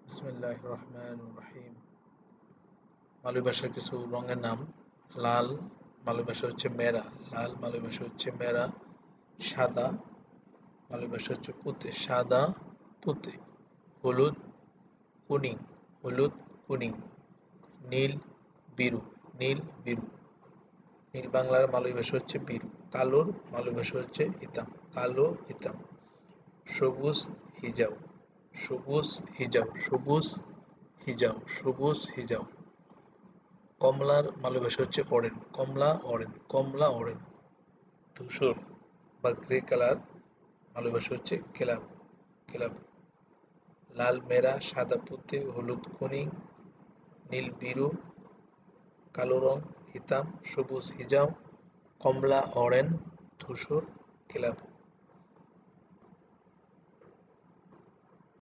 বিসমিল্লাহির রহমানির রহিম। মালয় ভাষার কিছু রঙের নাম। লাল মালয় ভাষা হচ্ছে মেরা। লাল মালয় ভাষা হচ্ছে মেরা। সাদা মালয় ভাষা হচ্ছে পুতে। সাদা পুতে। হলুদ কুনিং। হলুদ কুনিং। নীল বিরু। নীল বিরু। নীল বাংলার মালয় ভাষা হচ্ছে বিরু। কালোর মালয় ভাষা হচ্ছে হিতাম। কালো হিতাম। সবুজ হিজাও। সবুজ হিজাও। সবুজ হিজাও। সবুজ হিজাও। কমলার মালয় ভাষা হচ্ছে অরেঞ্জ। কমলা অরেঞ্জ। কমলা অরেঞ্জ। ধূসর বা গ্রে কালার মালয় ভাষা হচ্ছে কেলাব। কেলাব। লাল মেরা, সাদা পুঁতে, হলুদ খনি, নীল বিরু, কালো রং হিতাম, সবুজ হিজাও, কমলা অরেঞ্জ, ধূসর কেলাব।